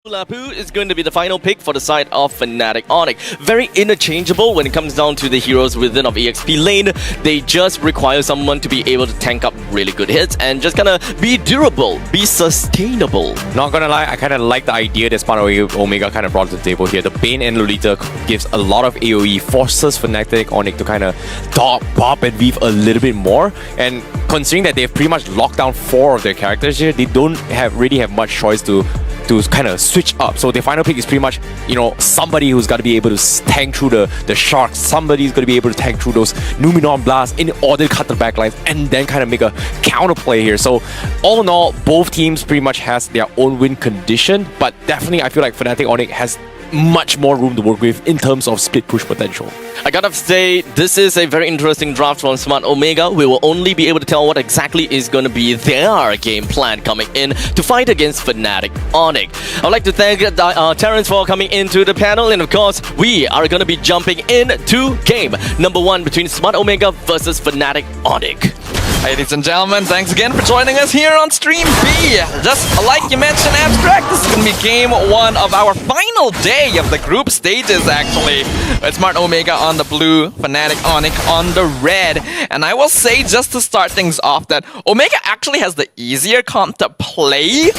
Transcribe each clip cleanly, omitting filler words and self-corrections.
Lapu is going to be the final pick for the side of Fnatic Onic. Very interchangeable when it comes down to the heroes within of EXP lane. They just require someone to be able to tank up really good hits and just kind of be durable, be sustainable. Not gonna lie, I kind of like the idea that Smart Omega kind of brought to the table here. The Bane and Lolita gives a lot of AoE, forces Fnatic Onic to kind of dodge, pop, and weave a little bit more. And considering that they've pretty much locked down 4 of their characters here, they don't really have much choice to kind of switch up. So their final pick is pretty much, somebody who's got to be able to tank through the sharks, somebody's going to be able to tank through those Numinon blasts in order to cut the backlines and then kind of make a counterplay here. So all in all, both teams pretty much has their own win condition, but definitely I feel like Fnatic Onic has much more room to work with in terms of split push potential. I gotta say, this is a very interesting draft from Smart Omega. We will only be able to tell what exactly is going to be their game plan coming in to fight against Fnatic Onic. I'd like to thank Terrence for coming into the panel, and of course, we are going to be jumping into game number 1 between Smart Omega versus Fnatic Onic. Ladies and gentlemen, thanks again for joining us here on Stream B. Just like you mentioned, Abstract, this is going to be game 1 of our final day of the group stages, actually. It's Smart Omega on the blue, Fnatic Onic on the red. And I will say, just to start things off, that Omega actually has the easier comp to play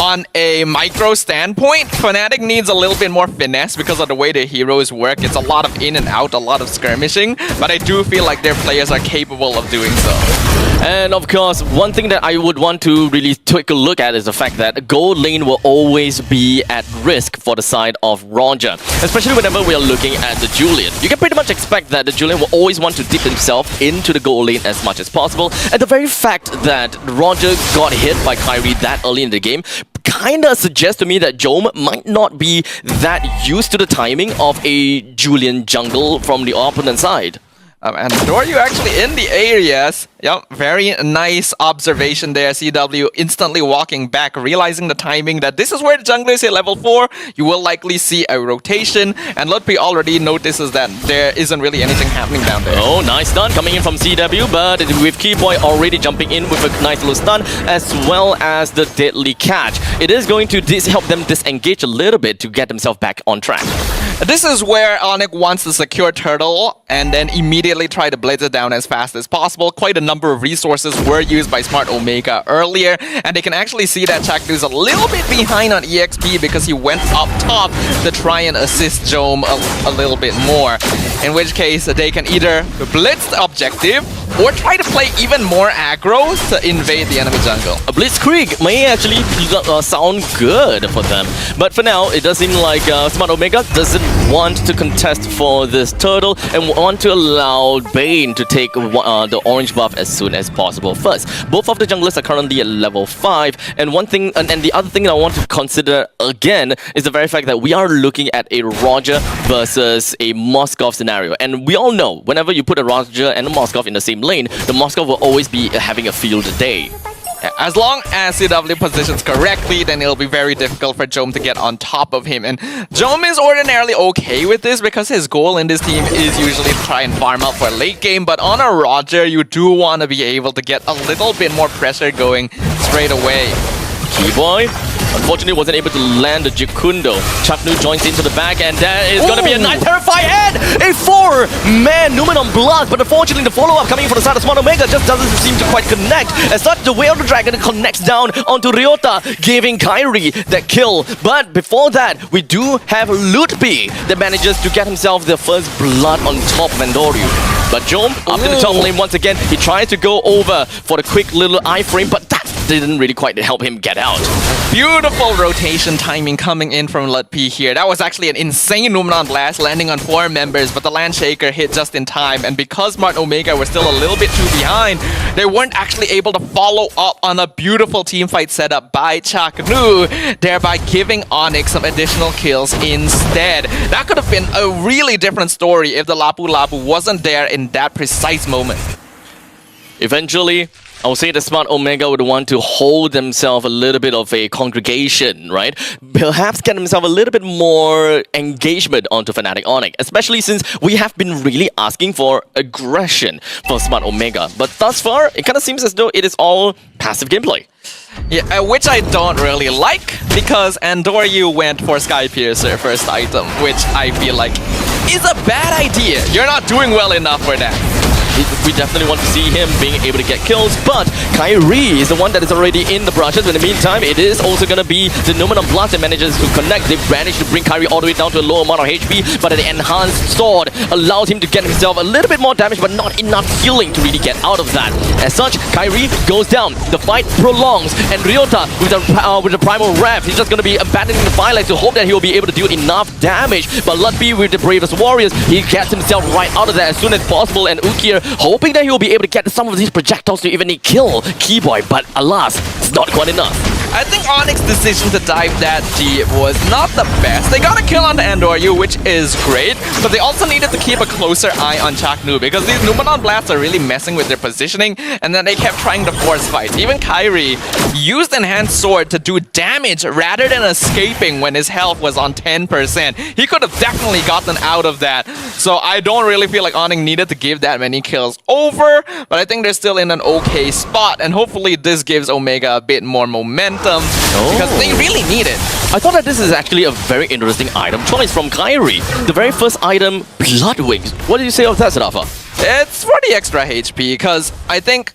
on a micro standpoint. Fnatic needs a little bit more finesse because of the way their heroes work. It's a lot of in and out, a lot of skirmishing, but I do feel like their players are capable of doing so. And of course, one thing that I would want to really take a look at is the fact that gold lane will always be at risk for the side of Roger, especially whenever we are looking at the Julian. You can pretty much expect that the Julian will always want to dip himself into the gold lane as much as possible. And the very fact that Roger got hit by Kyrie that early in the game kinda suggests to me that Jome might not be that used to the timing of a Julian jungle from the opponent side. And Doryu actually in the areas. Yep, very nice observation there. CW instantly walking back, realizing the timing that this is where the junglers hit level 4. You will likely see a rotation, and Lutpi already notices that there isn't really anything happening down there. Oh, nice stun coming in from CW, but with Keyboy already jumping in with a nice little stun, as well as the deadly catch. It is going to help them disengage a little bit to get themselves back on track. This is where Onic wants to secure Turtle and then immediately try to blitz it down as fast as possible. Quite a number of resources were used by Smart Omega earlier, and they can actually see that Chakdu's a little bit behind on EXP because he went up top to try and assist Jome a little bit more. In which case, they can either blitz the objective or try to play even more aggro to invade the enemy jungle. A Blitzkrieg may actually sound good for them, but for now, it does seem like Smart Omega doesn't want to contest for this turtle and want to allow Bane to take the orange buff as soon as possible first. Both of the junglers are currently at level 5, and one thing, and the other thing I want to consider again is the very fact that we are looking at a Roger versus a Moskov scenario, and we all know whenever you put a Roger and a Moskov in the same lane, the Moskov will always be having a field day. As long as CW positions correctly, then it'll be very difficult for Jome to get on top of him. And Jome is ordinarily okay with this because his goal in this team is usually to try and farm out for late game. But on a Roger, you do want to be able to get a little bit more pressure going straight away. Keyboy unfortunately wasn't able to land the Jikundo. Chaknu joins into the back, and that is going to be a nice terrifying head! A 4-man Numinon blast, but unfortunately the follow-up coming from the side of Smart Omega just doesn't seem to quite connect. As such, the Way of the Dragon connects down onto Ryota, giving Kyrie that kill. But before that, we do have Lutpi that manages to get himself the first blood on top of Andoryu. But Jome, up in the top lane once again, he tries to go over for the quick little iframe, but that didn't really quite help him get out. Beautiful rotation timing coming in from Lutpi here. That was actually an insane Numinon blast landing on 4 members, but the Landshaker hit just in time. And because Smart Omega were still a little bit too behind, they weren't actually able to follow up on a beautiful teamfight setup by Chaknu, thereby giving Onic some additional kills instead. That could have been a really different story if the Lapu Lapu wasn't there in that precise moment. Eventually, I would say that Smart Omega would want to hold themselves a little bit of a congregation, right? Perhaps get themselves a little bit more engagement onto Fnatic Onic, especially since we have been really asking for aggression for Smart Omega. But thus far, it kind of seems as though it is all passive gameplay. Yeah, which I don't really like, because Andoryu went for Sky Piercer first item, which I feel like is a bad idea. You're not doing well enough for that. We definitely want to see him being able to get kills, but Kyrie is the one that is already in the brushes. In the meantime, it is also going to be the Numenor Blast that manages to connect. They've managed to bring Kyrie all the way down to a low amount of HP, but the enhanced sword allows him to get himself a little bit more damage, but not enough healing to really get out of that. As such, Kyrie goes down. The fight prolongs, and Ryota with the primal rev, he's just going to be abandoning the firelight to hope that he will be able to do enough damage. But Lutby with the bravest warriors, he gets himself right out of there as soon as possible, and Ukir hoping that he will be able to get some of these projectiles to even kill Keyboy, but alas, it's not quite enough. I think Onyx's decision to dive that deep was not the best. They got a kill on the Andoryu, which is great, but they also needed to keep a closer eye on Chaknu because these Numenor Blasts are really messing with their positioning, and then they kept trying to force fight. Even Kyrie used Enhanced Sword to do damage rather than escaping when his health was on 10%. He could have definitely gotten out of that. So I don't really feel like Onyx needed to give that many kills over, but I think they're still in an okay spot, and hopefully this gives Omega a bit more momentum. Because they really need it. I thought that this is actually a very interesting item choice from Kyrie. The very first item, Blood Wings. What did you say of that, Sadafa? It's for the extra HP, because I think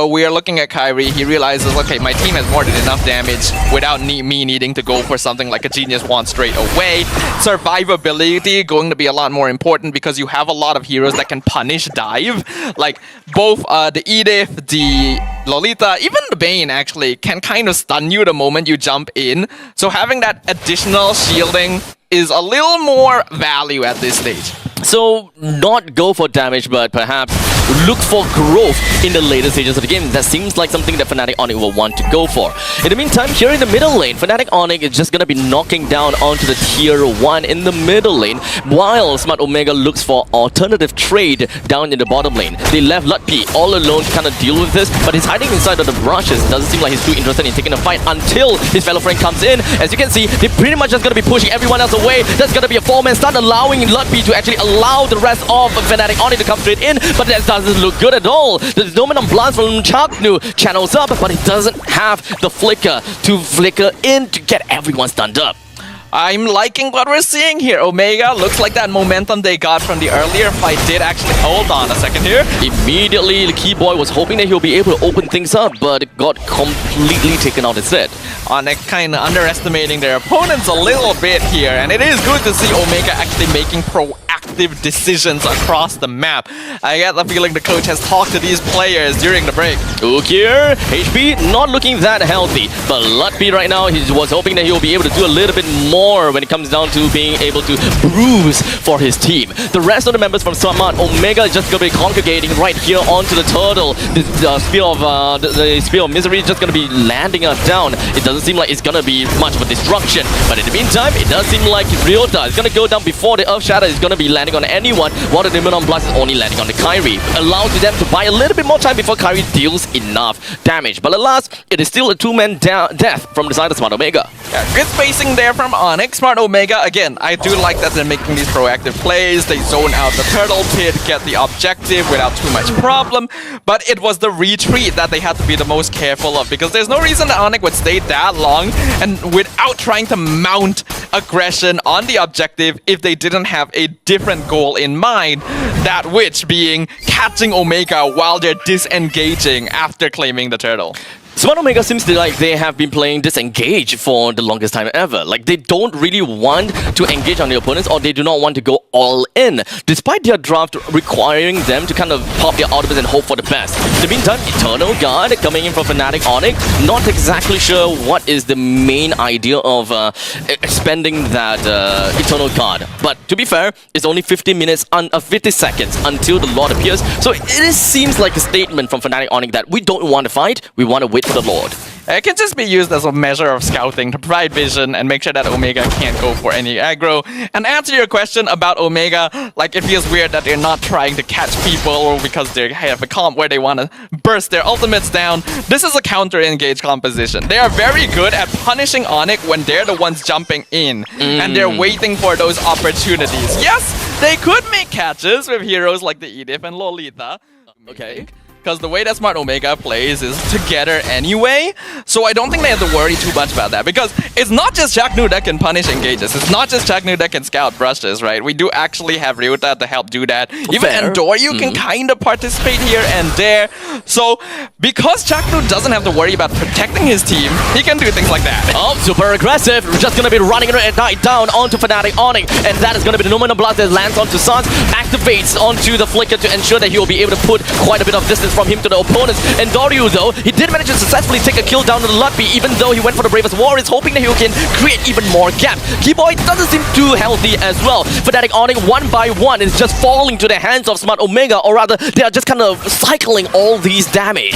we are looking at Kyrie. He realizes, okay, my team has more than enough damage without me needing to go for something like a Genius Wand straight away. Survivability going to be a lot more important because you have a lot of heroes that can punish dive. Like both the Edith, the Lolita, even the Bane actually can kind of stun you the moment you jump in. So having that additional shielding is a little more value at this stage. So, not go for damage, but perhaps look for growth in the later stages of the game. That seems like something that Fnatic Onic will want to go for. In the meantime, here in the middle lane, Fnatic Onic is just going to be knocking down onto the tier 1 in the middle lane, while Smart Omega looks for alternative trade down in the bottom lane. They left Lutpi all alone to kind of deal with this, but he's hiding inside of the brushes. Doesn't seem like he's too interested in taking a fight until his fellow friend comes in. As you can see, they're pretty much just going to be pushing everyone else away. That's going to be a 4-man stun, allowing Lutpi to actually allow the rest of Fnatic Onic to come straight in, but that doesn't look good at all. The Dominant Blast from Chaknu channels up, but it doesn't have the flicker to flicker in to get everyone stunned up. I'm liking what we're seeing here. Omega looks like that momentum they got from the earlier fight did actually hold on a second here. Immediately, the Keyboy was hoping that he'll be able to open things up, but it got completely taken out instead. Onic kind of underestimating their opponents a little bit here, and it is good to see Omega actually making proactive decisions across the map. I get the feeling the coach has talked to these players during the break. Ukir, HP not looking that healthy, but Lutpi right now, he was hoping that he'll be able to do a little bit more when it comes down to being able to bruise for his team. The rest of the members from Smart Omega is just going to be congregating right here onto the turtle. The Spear of Misery is just going to be landing us down. It doesn't seem like it's going to be much of a destruction, but in the meantime, it does seem like Ryota is going to go down before the Earth Shatter is going to be landing on anyone, while the Numenor Blast is only landing on the Kyrie, allowing them to buy a little bit more time before Kyrie deals enough damage. But alas, it is still a 2-man death from the side of Smart Omega. Yeah, good spacing there from Onyx. Smart Omega, again, I do like that they're making these proactive plays. They zone out the turtle pit, get the objective without too much problem. But it was the retreat that they had to be the most careful of, because there's no reason that Onyx would stay that long and without trying to mount aggression on the objective if they didn't have a different goal in mind. That which being catching Omega while they're disengaging after claiming the turtle. Smart Omega seems to like they have been playing disengage for the longest time ever. Like they don't really want to engage on their opponents, or they do not want to go all in, despite their draft requiring them to kind of pop their ultimates and hope for the best. In the meantime, Eternal Guard coming in from Fnatic Onic. Not exactly sure what is the main idea of expending that Eternal Guard. But to be fair, it's only 50 seconds until the Lord appears. So it seems like a statement from Fnatic Onic that we don't want to fight, we want to wait for the Lord. It can just be used as a measure of scouting to provide vision and make sure that Omega can't go for any aggro. And answer your question about Omega, like it feels weird that they're not trying to catch people or because they have a comp where they want to burst their ultimates down. This is a counter-engage composition. They are very good at punishing Onic when they're the ones jumping in and they're waiting for those opportunities. Yes, they could make catches with heroes like the Edith and Lolita. Okay. Because the way that Smart Omega plays is together anyway, so I don't think they have to worry too much about that. Because it's not just Chaknu that can punish engages, it's not just Chaknu that can scout brushes, right? We do actually have Ryota to help do that. Even Endoryu can kind of participate here and there. So, because Chaknu doesn't have to worry about protecting his team, he can do things like that. Oh, super aggressive. We're just gonna be running it down onto Fnatic Onic, and that is gonna be the Numenor Blast that lands onto Sans, activates onto the Flicker to ensure that he will be able to put quite a bit of distance from him to the opponents. And Endoryu, though, he did manage to successfully take a kill down to the Lutby, even though he went for the Bravest Warriors, hoping that he can create even more gap. Keyboy doesn't seem too healthy as well. Fnatic Onic, one by one, is just falling to the hands of Smart Omega, or rather, they are just kind of cycling all these damage.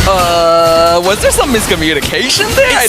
Was there some miscommunication there? I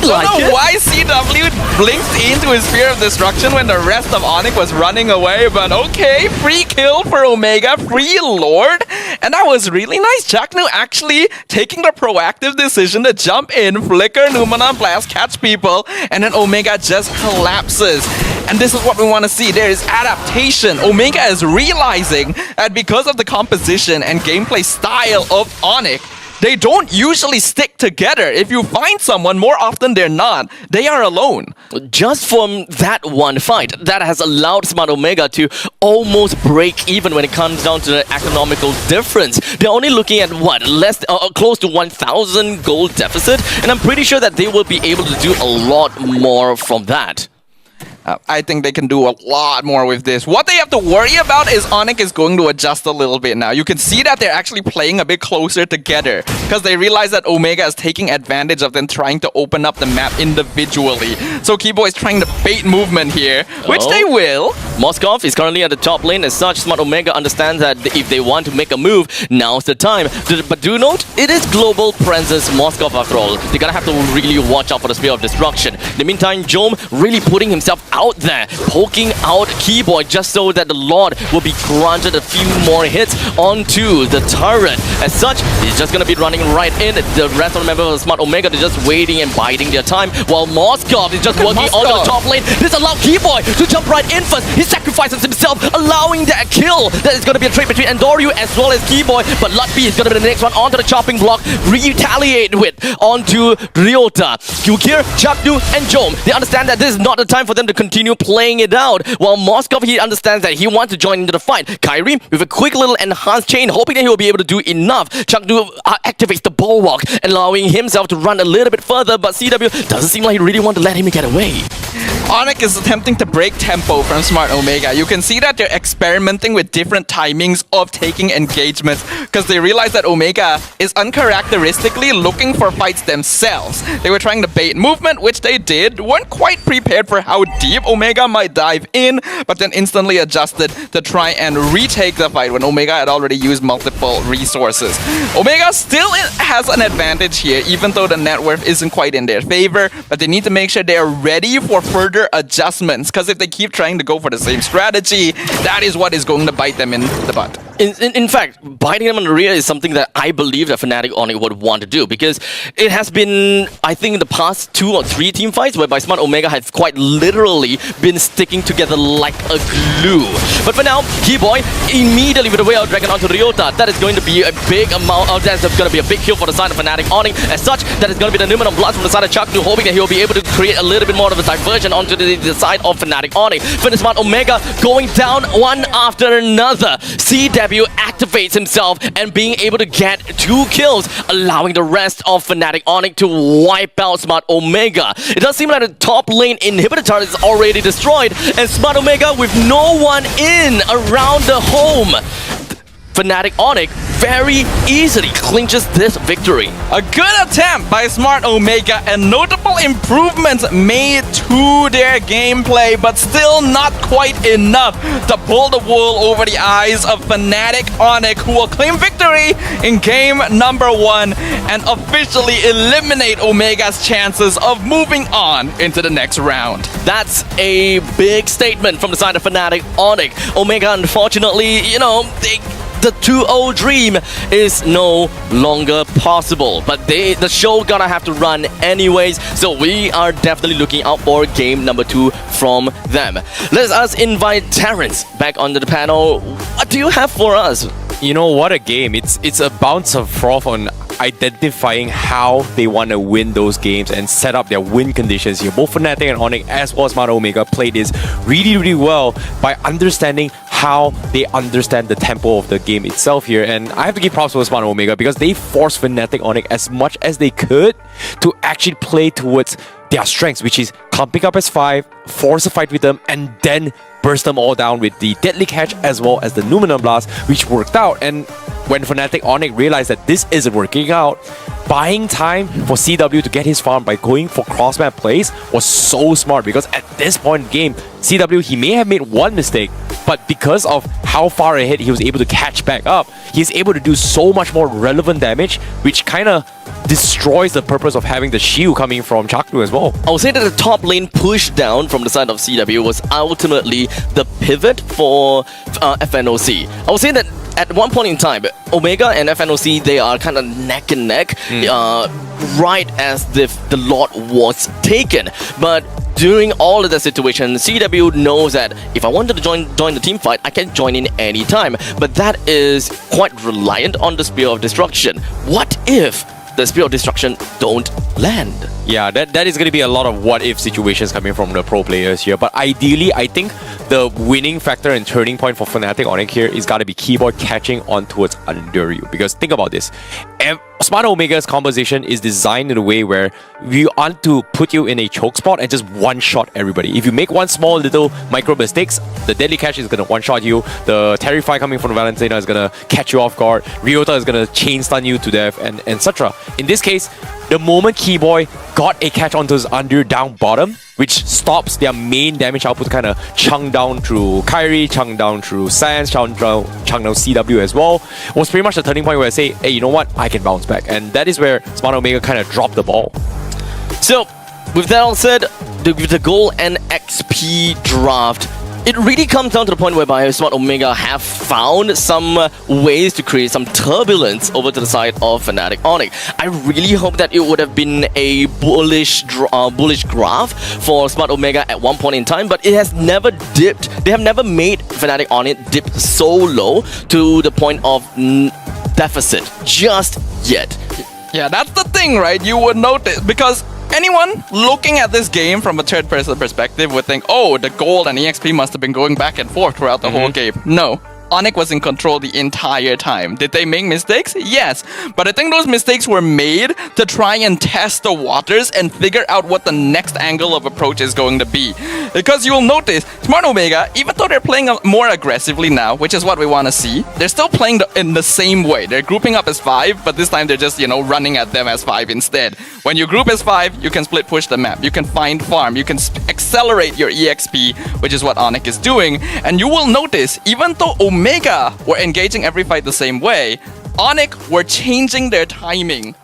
don't know why CW blinked into his Sphere of Destruction when the rest of Onic was running away, but okay, free kill for Omega, free Lord, and that was really nice. Chaknu actually taking the proactive decision to jump in, flicker, Numenor Blast, catch people, and then Omega just collapses. And this is what we want to see. There is adaptation. Omega is realizing that because of the composition and gameplay style of Onic, they don't usually stick together. If you find someone, more often than not, they are alone. Just from that one fight, that has allowed Smart Omega to almost break even when it comes down to the economical difference. They're only looking at what, close to 1,000 gold deficit, and I'm pretty sure that they will be able to do a lot more from that. I think they can do a lot more with this. What they have to worry about is Onic is going to adjust a little bit now. You can see that they're actually playing a bit closer together because they realize that Omega is taking advantage of them trying to open up the map individually. So Keyboy is trying to bait movement here, which they will. Moskov is currently at the top lane. As such, Smart Omega understands that if they want to make a move, now's the time. But do note, it is global presence Moskov after all. They're gonna have to really watch out for the Spear of Destruction. In the meantime, Jom really putting himself out there, poking out Keyboy just so that the Lord will be granted a few more hits onto the turret. As such, he's just gonna be running right in. The rest of the members of Smart Omega, they're just waiting and biding their time, while Moskov is just working onto the top lane. This allows Keyboy to jump right in first. He sacrifices himself, allowing that kill. That is gonna be a trade between Endoryu as well as Keyboy, but Lutby is gonna be the next one onto the chopping block, retaliate with onto Ryota. Kyukir, Chaknu, and Jom, they understand that this is not the time for them to continue playing it out, while Moskov, he understands that he wants to join into the fight. Kyrie with a quick little enhanced chain, hoping that he will be able to do enough. Chaknu activates the bulwark, allowing himself to run a little bit further, but CW doesn't seem like he really wants to let him get away. Onic is attempting to break tempo from Smart Omega. You can see that they're experimenting with different timings of taking engagements because they realize that Omega is uncharacteristically looking for fights themselves. They were trying to bait movement, which they did, weren't quite prepared for how deep Omega might dive in, but then instantly adjusted to try and retake the fight when Omega had already used multiple resources. Omega still has an advantage here, even though the net worth isn't quite in their favor, but they need to make sure they are ready for further adjustments, because if they keep trying to go for the same strategy, that is what is going to bite them in the butt. In fact, biting them on the rear is something that I believe that Fnatic Onic would want to do, because it has been, I think, in the past 2 or 3 team fights whereby Smart Omega has quite literally been sticking together like a glue. But for now, Keyboy immediately with the way out Dragon onto Ryota. That is going to be a big amount of, that's going to be a big kill for the side of Fnatic Onic. As such, that is going to be the Numenor Blast from the side of Chaknu, hoping that he'll be able to create a little bit more of a diversion onto the side of Fnatic Onic. Finish Smart Omega going down one after another. CW activates himself and being able to get 2 kills, allowing the rest of Fnatic Onic to wipe out Smart Omega. It does seem like the top lane inhibitor turret is already destroyed, and Smart Omega with no one in around the home. Fnatic Onic very easily clinches this victory. A good attempt by Smart Omega and notable improvements made to their gameplay, but still not quite enough to pull the wool over the eyes of Fnatic Onic, who will claim victory in game number 1 and officially eliminate Omega's chances of moving on into the next round. That's a big statement from the side of Fnatic Onic. Omega, unfortunately, the 2-0 dream is no longer possible. But the show gonna have to run anyways, so we are definitely looking out for game number 2 from them. Let us invite Terrence back onto the panel. What do you have for us? You know, what a game. It's a bounce of froth on identifying how they want to win those games and set up their win conditions here. Both Fnatic and Onic as well as Smart Omega played this really well by understanding how they understand the tempo of the game itself here. And I have to give props to Smart Omega because they forced Fnatic Onic as much as they could to actually play towards their strengths, which is clumping up as 5, force a fight with them, and then burst them all down with the Deadly Catch as well as the Numenor Blast, which worked out. And when Fnatic Onic realized that this isn't working out, buying time for CW to get his farm by going for cross-map plays was so smart, because at this point in the game, CW, he may have made one mistake, but because of how far ahead he was able to catch back up, he's able to do so much more relevant damage, which kind of destroys the purpose of having the shield coming from Chaknu as well. I would say that the top lane push down from the side of CW was ultimately the pivot for FNOC. I would say that at one point in time, Omega and FNOC, they are kind of neck and neck, right as if the lot was taken. But during all of the situation, CW knows that if I wanted to join the team fight, I can join in any time. But that is quite reliant on the Spear of Destruction. What if the Spear of Destruction don't land? Yeah, that is going to be a lot of what-if situations coming from the pro players here. But ideally, I think the winning factor and turning point for Fnatic Onic here is got to be Keyboard catching on towards under you. Because think about this. Smart Omega's composition is designed in a way where we want to put you in a choke spot and just one-shot everybody. If you make one small little micro mistakes, the Deadly Catch is going to one-shot you, the Terrify coming from Valentina is going to catch you off guard, Ryota is going to chain stun you to death, and etc. In this case, the moment Keyboy got a catch onto his under down bottom, which stops their main damage output to kind of chunk down through Kyrie, chunk down through Sans, chunk down CW as well, was pretty much the turning point where I say, hey, you know what, I can bounce back. And that is where Smart Omega kind of dropped the ball. So, with that all said, with the goal and XP draft, it really comes down to the point whereby Smart Omega have found some ways to create some turbulence over to the side of Fnatic Onic. I really hope that it would have been a bullish graph for Smart Omega at one point in time, but it has never dipped. They have never made Fnatic Onic dip so low to the point of deficit just yet. Yeah, that's the thing, right? You would notice, because anyone looking at this game from a third-person perspective would think, oh, the gold and EXP must have been going back and forth throughout the whole game. No. Onic was in control the entire time. Did they make mistakes? Yes. But I think those mistakes were made to try and test the waters and figure out what the next angle of approach is going to be. Because you'll notice, Smart Omega, even though they're playing more aggressively now, which is what we want to see, they're still playing in the same way. They're grouping up as 5, but this time they're just, running at them as 5 instead. When you group as 5, you can split push the map. You can find farm. You can accelerate your EXP, which is what Onic is doing. And you will notice, even though Omega were engaging every fight the same way, Onic were changing their timing